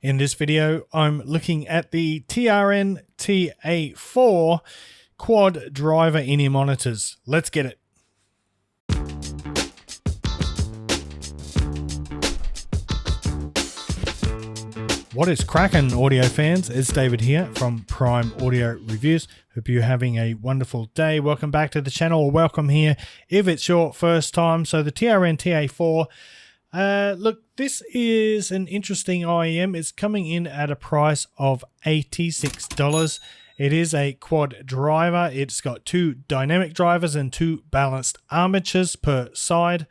In this video, I'm looking at the TRN TA4 quad driver in-ear monitors. Let's get it. What is cracking, audio fans? It's David here from Prime Audio Reviews. Hope you're having a wonderful day. Welcome back to the channel, or welcome here if it's your first time. So the TRN TA4, look, this is an interesting IEM. It's coming in at a price of $86. It is a quad driver. It's got two dynamic drivers and two balanced armatures per side.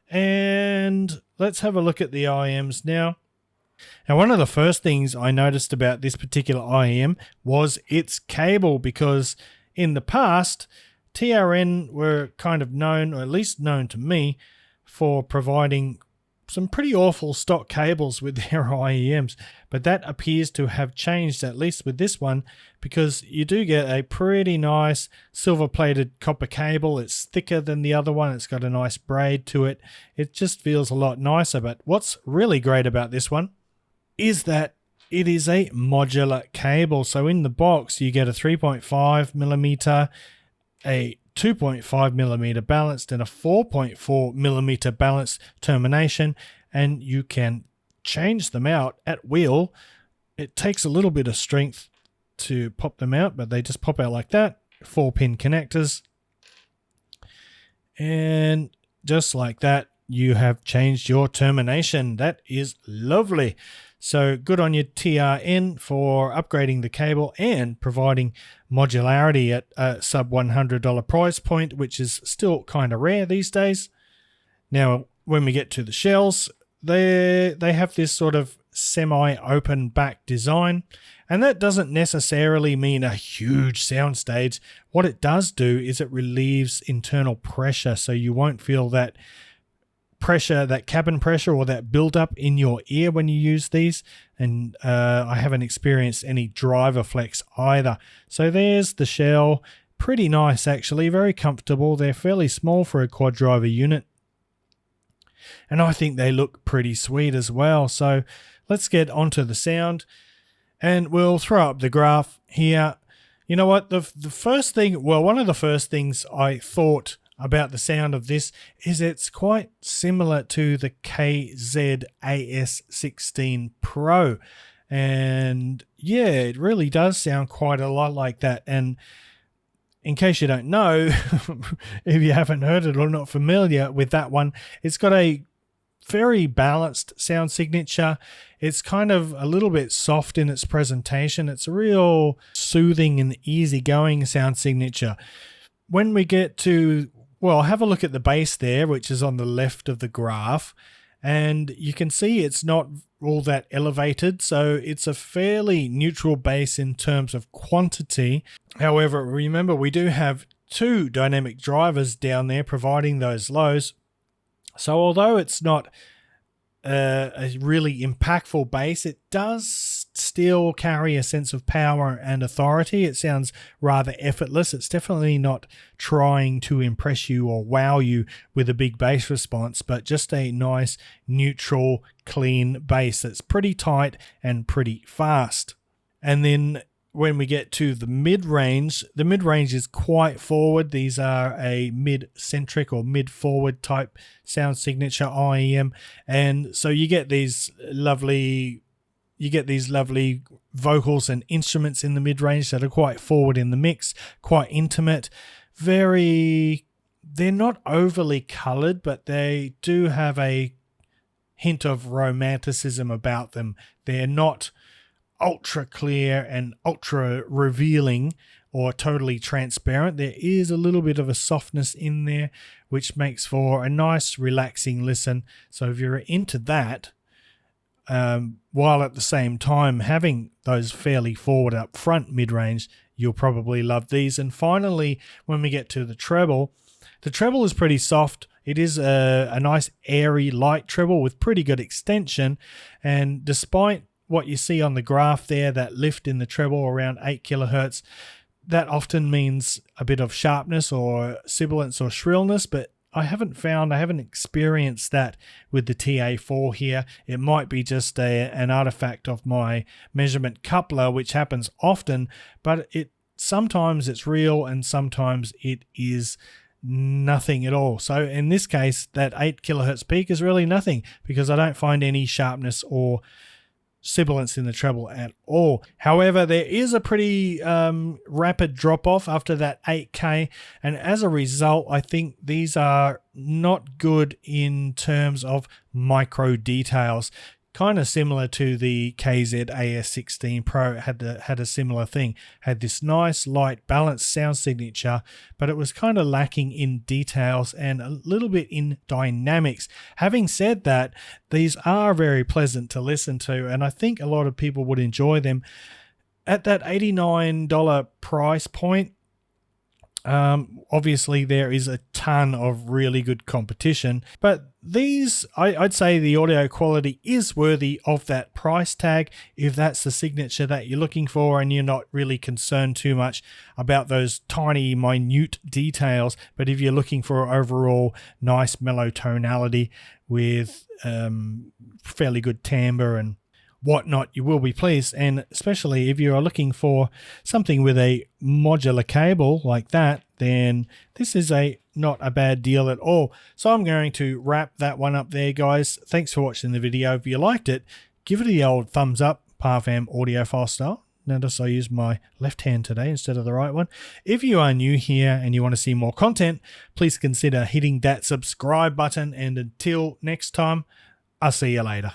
And let's have a look at the IEMs now. Now, one of the first things I noticed about this particular IEM was its cable, because in the past, TRN were kind of known, or at least known to me, for providing some pretty awful stock cables with their IEMs, but that appears to have changed, at least with this one, because you do get a pretty nice silver-plated copper cable. It's thicker than the other one. It's got a nice braid to it. It just feels a lot nicer. But what's really great about this one is that it is a modular cable. So in the box, you get a 3.5mm, a 2.5mm balanced, and a 4.4mm balanced termination, and you can change them out at will. It takes a little bit of strength to pop them out, but they just pop out like that. 4-pin connectors, and just like that, you have changed your termination. That is lovely. So good on you, TRN, for upgrading the cable and providing modularity at a sub $100 price point, which is still kind of rare these days. Now, when we get to the shells, they have this sort of semi-open back design, and that doesn't necessarily mean a huge soundstage. What it does do is it relieves internal pressure, so you won't feel that pressure, that cabin pressure, or that build up in your ear when you use these. And I haven't experienced any driver flex either. So there's the shell. Pretty nice, actually, very comfortable. They're fairly small for a quad driver unit, and I think they look pretty sweet as well. So let's get onto the sound, and we'll throw up the graph here. You know what, the first thing, well, one of the first things I thought about the sound of this is it's quite similar to the KZ-AS16 Pro, and yeah, it really does sound quite a lot like that. And in case you don't know, if you haven't heard it or not familiar with that one, it's got a very balanced sound signature. It's kind of a little bit soft in its presentation. It's a real soothing and easygoing sound signature. When we get to, well, have a look at the bass there, which is on the left of the graph, and you can see it's not all that elevated, so it's a fairly neutral bass in terms of quantity. However, remember, we do have two dynamic drivers down there providing those lows, so although it's not a really impactful bass, it does still carry a sense of power and authority. It sounds rather effortless. It's definitely not trying to impress you or wow you with a big bass response, but just a nice, neutral, clean bass that's pretty tight and pretty fast. And then when we get to the mid-range is quite forward. These are a mid-centric or mid-forward type sound signature IEM, and so you get these lovely vocals and instruments in the mid-range that are quite forward in the mix, quite intimate, they're not overly colored, but they do have a hint of romanticism about them. They're not ultra clear and ultra revealing or totally transparent. There is a little bit of a softness in there, which makes for a nice relaxing listen. So if you're into that, while at the same time having those fairly forward up front mid-range, you'll probably love these. And finally, when we get to the treble is pretty soft. It is a nice airy light treble with pretty good extension, and despite what you see on the graph there, that lift in the treble around 8 kilohertz, that often means a bit of sharpness or sibilance or shrillness, but I haven't experienced that with the TA4 here. It might be just an artifact of my measurement coupler, which happens often, but sometimes it's real and sometimes it is nothing at all. So in this case, that 8 kilohertz peak is really nothing because I don't find any sharpness or sibilance in the treble at all. However, there is a pretty rapid drop off after that 8K, and as a result, I think these are not good in terms of micro details. Kind of similar to the KZ AS16 Pro had a similar thing. Had this nice, light, balanced sound signature, but it was kind of lacking in details and a little bit in dynamics. Having said that, these are very pleasant to listen to, and I think a lot of people would enjoy them. At that $89 price point, obviously there is a ton of really good competition, but these, I'd say the audio quality is worthy of that price tag if that's the signature that you're looking for and you're not really concerned too much about those tiny minute details. But if you're looking for overall nice mellow tonality with fairly good timbre and whatnot, you will be pleased. And especially if you are looking for something with a modular cable like that, then this is not a bad deal at all. So I'm going to wrap that one up there, guys. Thanks for watching the video. If you liked it, give it the old thumbs up, Parfam audiophile style. Notice I use my left hand today instead of the right one. If you are new here and you want to see more content, please consider hitting that subscribe button. And until next time, I'll see you later.